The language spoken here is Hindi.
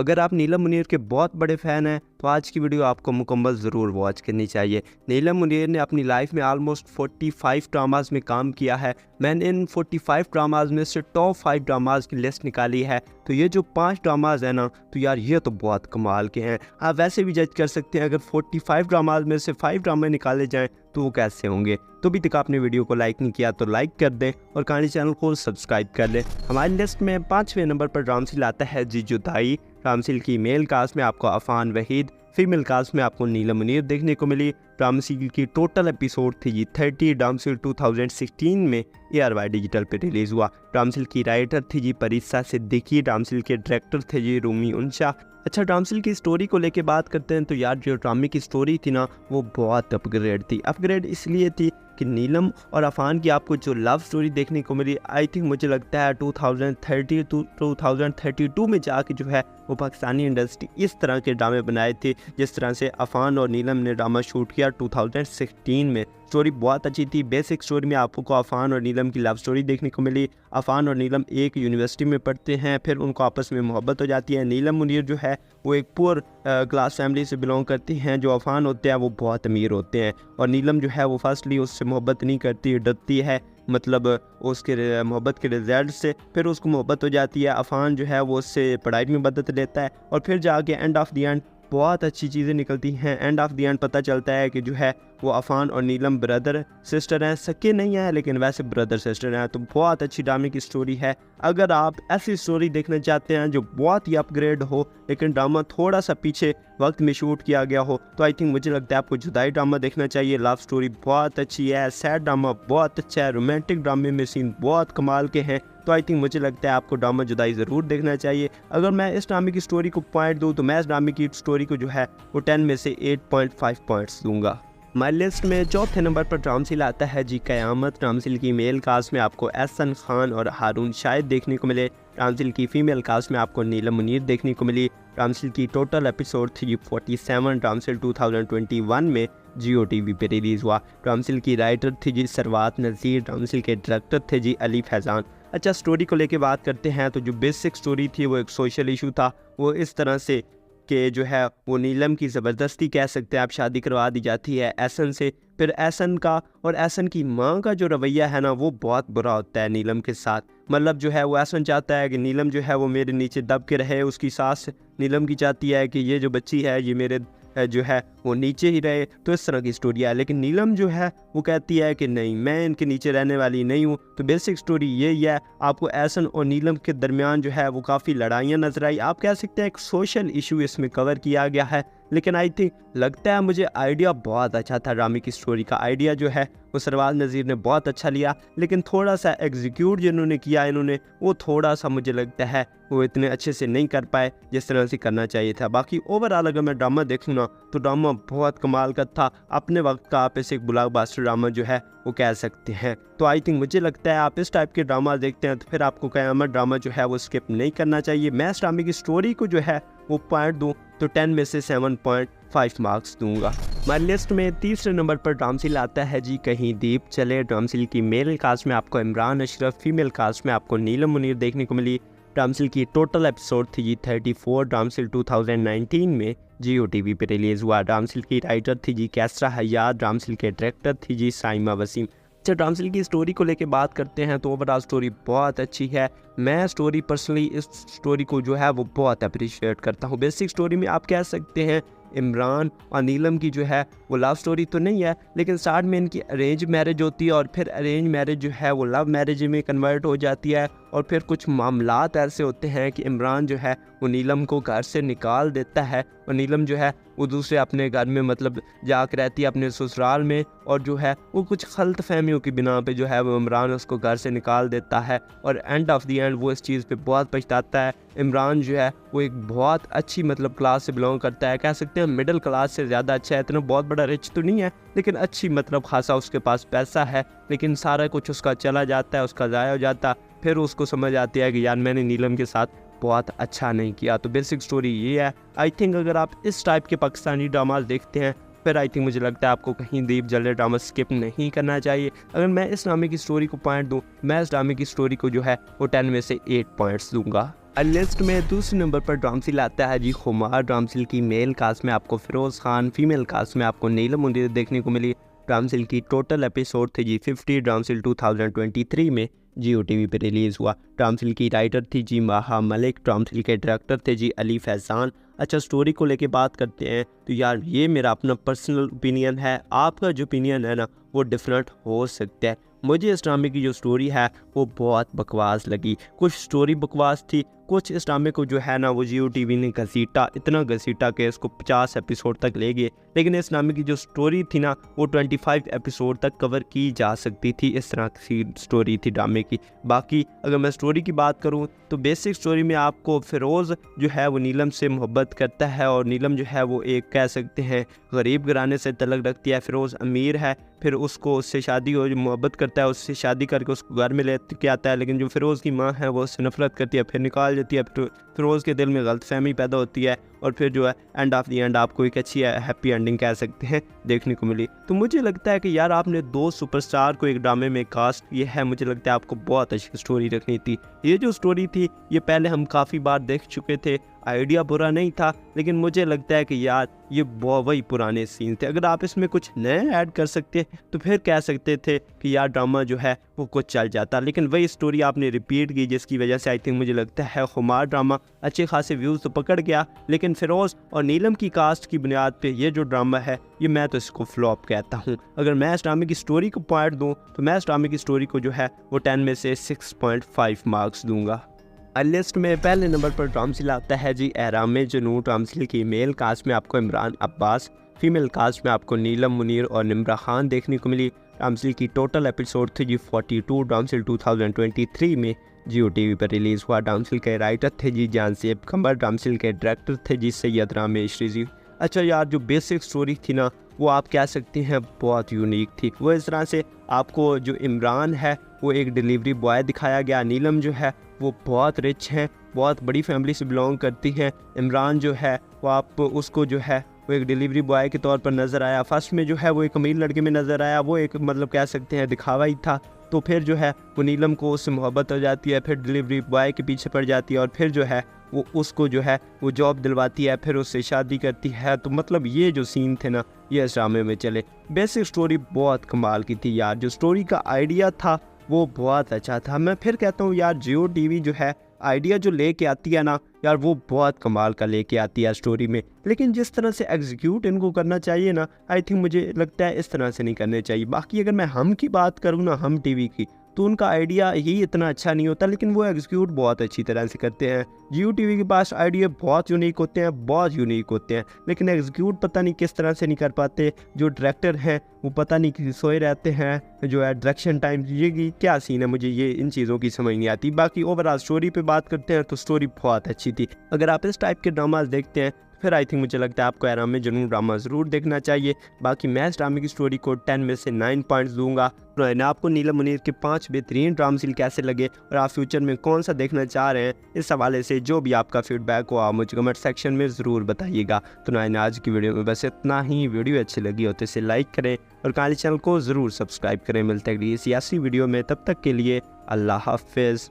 अगर आप नीलम मुनीर के बहुत बड़े फ़ैन हैं तो आज की वीडियो आपको मुकम्मल ज़रूर वॉच करनी चाहिए। नीलम मुनीर ने अपनी लाइफ में ऑलमोस्ट 45 ड्रामाज़ में काम किया है। मैंने इन 45 ड्रामाज़ में से टॉप 5 ड्रामाज़ की लिस्ट निकाली है। तो ये जो 5 ड्रामाज़ हैं ना, तो यार ये तो बहुत कमाल के हैं। आप वैसे भी जज कर सकते हैं, अगर 45 ड्रामाज़ में से 5 ड्रामे निकाले जाएँ तो वो कैसे होंगे। तो अभी तक आपने वीडियो को लाइक नहीं किया तो लाइक कर दें और कहानी चैनल को सब्सक्राइब कर लें। हमारी लिस्ट में 5वें नंबर पर रामसिल आता है जी जुदाई। रामसिल की मेल कास्ट में आपको अफान वहीद, फीमेल कास्ट में आपको नीलम मुनीर देखने को मिली। रामसिल की टोटल एपिसोड थी जी 30। रामसिल 2016 में ARY डिजिटल पे रिलीज़ हुआ। रामसिल की राइटर थी जी परिसा सिद्दीकी। रामसिल के डायरेक्टर थे जी रूमी उनशा। अच्छा, रामसिल की स्टोरी को लेके बात करते हैं तो यार जो ड्रामे की स्टोरी थी ना, वो बहुत अपग्रेड थी। अपग्रेड इसलिए थी कि नीलम और अफान की आपको जो लव स्टोरी देखने को मिली, आई थिंक मुझे लगता है 2030 to 2032 में जाके जो है वो पाकिस्तानी इंडस्ट्री इस तरह के ड्रामे बनाए थे जिस तरह से अफान और नीलम ने ड्रामा शूट किया 2016 में। स्टोरी बहुत अच्छी थी। बेसिक स्टोरी में आपको अफान और नीलम की लव स्टोरी देखने को मिली। अफान और नीलम एक यूनिवर्सिटी में पढ़ते हैं, फिर उनको आपस में मोहब्बत हो जाती है। नीलम मुनीर जो है वो एक पुअर क्लास फैमिली से बिलोंग करती हैं। जो अफान होते हैं वो बहुत अमीर होते हैं और नीलम जो है वो फर्स्टली उससे मोहब्बत नहीं करती, डरती है, मतलब उसके मोहब्बत के रिजल्ट से। फिर उसको मोहब्बत हो जाती है। अफान जो है वो उससे पढ़ाई में मदद लेता है और फिर जाके एंड ऑफ द एंड बहुत अच्छी चीज़ें निकलती हैं। एंड ऑफ द एंड पता चलता है कि जो है वो अफान और नीलम ब्रदर सिस्टर हैं, सके नहीं हैं लेकिन वैसे ब्रदर सिस्टर हैं। तो बहुत अच्छी ड्रामे की स्टोरी है। अगर आप ऐसी स्टोरी देखना चाहते हैं जो बहुत ही अपग्रेड हो लेकिन ड्रामा थोड़ा सा पीछे वक्त में शूट किया गया हो, तो आई थिंक मुझे लगता है आपको जुदाई ड्रामा देखना चाहिए। लव स्टोरी बहुत अच्छी है, सैड ड्रामा बहुत अच्छा है, रोमांटिक ड्रामे में सीन बहुत कमाल के हैं। तो आई थिंक मुझे लगता है आपको ड्रामा जुदाई ज़रूर देखना चाहिए। अगर मैं इस ड्रामे की स्टोरी को पॉइंट दूँ तो मैं इस ड्रामे की स्टोरी को जो है वो 10 में से 8.5 पॉइंट्स दूंगा। हमारी लिस्ट में चौथे नंबर पर रामसिल आता है जी क़यामत। रामसिल की मेल कास्ट में आपको एहसन खान और हारून शाहिद देखने को मिले। रामसिल की फ़ीमेल कास्ट में आपको नीलम मुनीर देखने को मिली। रामसिल की टोटल एपिसोड थी 47। रामसिल 2021 में जियो TV पे रिलीज़ हुआ। रामसिल की राइटर थी जी सरवात नज़ीर। रामसिल के डायरेक्टर थे जी अली फैज़ान। अच्छा, स्टोरी को लेके बात करते हैं तो जो बेसिक स्टोरी थी वो एक सोशल इशू था। वो इस तरह से कि जो है वो नीलम की ज़बरदस्ती कह सकते हैं आप शादी करवा दी जाती है एहसन से। फिर एहसन का और एहसन की माँ का जो रवैया है ना, वो बहुत बुरा होता है नीलम के साथ। मतलब जो है वो एहसन चाहता है कि नीलम जो है वो मेरे नीचे दब के रहे। उसकी सास नीलम की चाहती है कि ये जो बच्ची है ये मेरे जो है वो नीचे ही रहे। तो इस तरह की स्टोरी है। लेकिन नीलम जो है वो कहती है कि नहीं, मैं इनके नीचे रहने वाली नहीं हूँ। तो बेसिक स्टोरी यही है। आपको एहसन और नीलम के दरमियान जो है वो काफ़ी लड़ाइयाँ नजर आई। आप कह सकते हैं एक सोशल इशू इसमें कवर किया गया है। लेकिन आई थिंक लगता है मुझे आइडिया बहुत अच्छा था। ड्रामे की स्टोरी का आइडिया जो है वो सरवाज नज़ीर ने बहुत अच्छा लिया, लेकिन थोड़ा सा एग्जीक्यूट जिन्होंने किया इन्होंने वो थोड़ा सा मुझे लगता है वो इतने अच्छे से नहीं कर पाए जिस तरह से करना चाहिए था। बाकी ओवरऑल अगर मैं ड्रामा देखूँ ना तो ड्रामा बहुत कमाल का था। अपने वक्त का आप इसे एक ब्लॉकबस्टर ड्रामा जो है वो कह सकते हैं। तो आई थिंक मुझे लगता है आप इस टाइप के ड्रामा देखते हैं तो फिर आपको क़यामत ड्रामा जो है वो स्किप नहीं करना चाहिए। मैं इस ड्रामे की स्टोरी को जो है वो पॉइंट दूँ तो 10 में से 7.5 मार्क्स दूंगा। हमारी लिस्ट में तीसरे नंबर पर रामसिल आता है जी कहीं दीप चले। रामसिल की मेल कास्ट में आपको इमरान अशरफ, फीमेल कास्ट में आपको नीलम मुनीर देखने को मिली। रामसिल की टोटल एपिसोड थी जी 34। रामसिल 2019 में जियो TV पे रिलीज़ हुआ। रामसिल की राइटर थी जी कैसरा हयात। रामसिल के डायरेक्टर थी जी साइमा वसीम। अच्छा, रामसिल की स्टोरी को लेके बात करते हैं तो ओवरऑल स्टोरी बहुत अच्छी है। मैं स्टोरी पर्सनली इस स्टोरी को जो है वो बहुत अप्रिशिएट करता हूँ। बेसिक स्टोरी में आप कह सकते हैं इमरान और नीलम की जो है वो लव स्टोरी तो नहीं है, लेकिन स्टार्ट में इनकी अरेंज मैरिज होती है और फिर अरेंज मैरिज जो है वो लव मैरिज में कन्वर्ट हो जाती है। और फिर कुछ मामलात ऐसे होते हैं कि इमरान जो है वो नीलम को घर से निकाल देता है और नीलम जो है वो दूसरे अपने घर में मतलब जाकर रहती है अपने ससुराल में। और जो है वो कुछ गलत फहमियों की बिना पे जो है वो इमरान उसको घर से निकाल देता है और एंड ऑफ द एंड वो इस चीज़ पे बहुत पछताता है। इमरान जो है वो एक बहुत अच्छी मतलब क्लास से बिलोंग करता है, कह सकते हैं मिडिल क्लास से ज़्यादा अच्छा है। इतना बहुत बड़ा रिच तो नहीं है लेकिन अच्छी मतलब खासा उसके पास पैसा है, लेकिन सारा कुछ उसका चला जाता है, उसका ज़ाया हो जाता है। फिर उसको समझ आती है कि यार मैंने नीलम के साथ बहुत अच्छा नहीं किया। तो बेसिक स्टोरी ये है। आई थिंक अगर आप इस टाइप के पाकिस्तानी ड्रामाज देखते हैं फिर आई थिंक मुझे लगता है आपको कहीं दीप जले ड्रामा स्किप नहीं करना चाहिए। अगर मैं इस ड्रामे की स्टोरी को पॉइंट दूँ, मैं इस ड्रामे की स्टोरी को जो है वो 10 में से 8 पॉइंट्स दूंगा। लिस्ट में दूसरे नंबर पर ड्रामसिल आता है जी खुमार। ड्रामसिल की मेल कास्ट में आपको फिरोज़ खान, फीमेल कास्ट में आपको नीलम मुनीर देखने को मिली। ड्रामसिल की टोटल एपिसोड थे जी 50। ड्रामसिल 2023 में जियो टीवी पे रिलीज़ हुआ। ड्रामसिल की राइटर थी जी माहा मलिक। ड्रामसिल के डायरेक्टर थे जी अली फैज़ान। अच्छा, स्टोरी को लेके बात करते हैं तो यार ये मेरा अपना पर्सनल ओपिनियन है, आपका जो ओपिनियन है ना वो डिफरेंट हो सकता है। मुझे इस ड्रामे की जो स्टोरी है वो बहुत बकवास लगी। कुछ स्टोरी बकवास थी, कुछ इस ड्रामे को जो है ना वो जियो टीवी ने घसीटा, इतना घसीटा कि इसको 50 एपिसोड तक ले गए। लेकिन इस ड्रामे की जो स्टोरी थी ना वो 25 एपिसोड तक कवर की जा सकती थी। इस तरह की स्टोरी थी ड्रामे की। बाकी अगर मैं स्टोरी की बात करूं तो बेसिक स्टोरी में आपको फिरोज़ जो है वो नीलम से मोहब्बत करता है और नीलम जो है वो एक कह सकते हैं गरीब घराने से तलक रखती है। फिरोज़ अमीर है, फिर उसको उससे शादी हो, मोहब्बत करता है, उससे शादी करके उसको घर में लेके आता है। लेकिन जो फिरोज़ की माँ है वो उससे नफरत करती है, फिर निकाल देती है। फिरोज़ के दिल में गलतफहमी पैदा होती है और फिर जो है एंड ऑफ द एंड आपको एक अच्छी हैप्पी एंडिंग कह सकते हैं देखने को मिली। तो मुझे लगता है कि यार आपने 2 सुपरस्टार को एक ड्रामे में कास्ट किया है, मुझे लगता है आपको बहुत अच्छी स्टोरी रखनी थी। ये जो स्टोरी थी ये पहले हम काफ़ी बार देख चुके थे, आइडिया बुरा नहीं था, लेकिन मुझे लगता है कि यार ये बहुत वही पुराने सीन थे। अगर आप इसमें कुछ नए ऐड कर सकते तो फिर कह सकते थे कि यार ड्रामा जो है वो कुछ चल जाता, लेकिन वही स्टोरी आपने रिपीट की जिसकी वजह से आई थिंक मुझे लगता है खुमार ड्रामा अच्छे खासे व्यूज़ तो पकड़ गया। लेकिन फिरोज़ और नीलम की कास्ट की बुनियाद पे ये जो ड्रामा है ये मैं तो इसको फ्लॉप कहता हूँ। अगर मैं इस ड्रामे की स्टोरी को पॉइंट दूँ तो मैं इस ड्रामे की स्टोरी को जो है वो 10 में से 6.5 मार्क्स दूंगा। लिस्ट में पहले नंबर पर ड्रामसिल आता है जी एहराम जुनून। ड्रामसिल की मेल कास्ट में आपको इमरान अब्बास, फीमेल कास्ट में आपको नीलम मुनीर और निम्रा खान देखने को मिली। ड्रामसिल की टोटल एपिसोड थे जी 42। ड्रामसिल 2023 में जियो टीवी पर रिलीज़ हुआ। ड्रामसिल के राइटर थे जी जानसेब कमर। ड्रामसिल के डायरेक्टर थे जी सैयद रामेश रिजी। अच्छा यार जो बेसिक स्टोरी थी ना वो आप कह सकते हैं बहुत यूनिक थी। वो इस तरह से आपको जो इमरान है वो एक डिलीवरी बॉय दिखाया गया, नीलम जो है वो बहुत रिच हैं, बहुत बड़ी फैमिली से बिलोंग करती हैं। इमरान जो है वो आप उसको जो है वो एक डिलीवरी बॉय के तौर पर नज़र आया। फर्स्ट में जो है वो एक अमीर लड़के में नज़र आया, वो एक मतलब कह सकते हैं दिखावा ही था। तो फिर जो है वो नीलम को उससे मोहब्बत हो जाती है, फिर डिलीवरी बॉय के पीछे पड़ जाती है और फिर जो है वो उसको जो है वो जॉब दिलवाती है, फिर उससे शादी करती है। तो मतलब ये जो सीन थे ना ये इस ड्रामे में चले। बेसिक स्टोरी बहुत कमाल की थी यार, जो स्टोरी का आइडिया था वो बहुत अच्छा था। मैं फिर कहता हूँ यार जियो टीवी जो है आइडिया जो लेके आती है ना यार वो बहुत कमाल का लेके आती है स्टोरी में, लेकिन जिस तरह से एग्जीक्यूट इनको करना चाहिए ना आई थिंक मुझे लगता है इस तरह से नहीं करने चाहिए। बाकी अगर मैं हम की बात करूँ ना, हम टीवी की, तो उनका आइडिया ही इतना अच्छा नहीं होता, लेकिन वो एग्जीक्यूट बहुत अच्छी तरह से करते हैं। जियो टीवी के पास आइडिया बहुत यूनिक होते हैं, बहुत यूनिक होते हैं, लेकिन एग्जीक्यूट पता नहीं किस तरह से नहीं कर पाते। जो डायरेक्टर हैं वो पता नहीं कि सोए रहते हैं, जो है डायरेक्शन टाइम ये क्या सीन है, मुझे ये इन चीज़ों की समझ नहीं आती। बाकी ओवरऑल स्टोरी पे बात करते हैं तो स्टोरी बहुत अच्छी थी। अगर आप इस टाइप के ड्रामाज देखते हैं फिर आई थिंक मुझे लगता है आपको एहराम जुनून ड्रामा ज़रूर देखना चाहिए। बाकी मैं इस ड्रामे की स्टोरी को 10 में से 9 पॉइंट्स दूंगा। तो आपको नीलम मुनीर के 5 बेहतरीन ड्रामसिल कैसे लगे और आप फ्यूचर में कौन सा देखना चाह रहे हैं, इस हवाले से जो भी आपका फीडबैक हो आप मुझे कमेंट सेक्शन में ज़रूर बताइएगा। तो आज की वीडियो में बस इतना ही। वीडियो अच्छी लगी हो तो इसे लाइक करें और काली चैनल को ज़रूर सब्सक्राइब करें। मिलते हैं अगली सियासी वीडियो में, तब तक के लिए अल्लाह हाफिज़।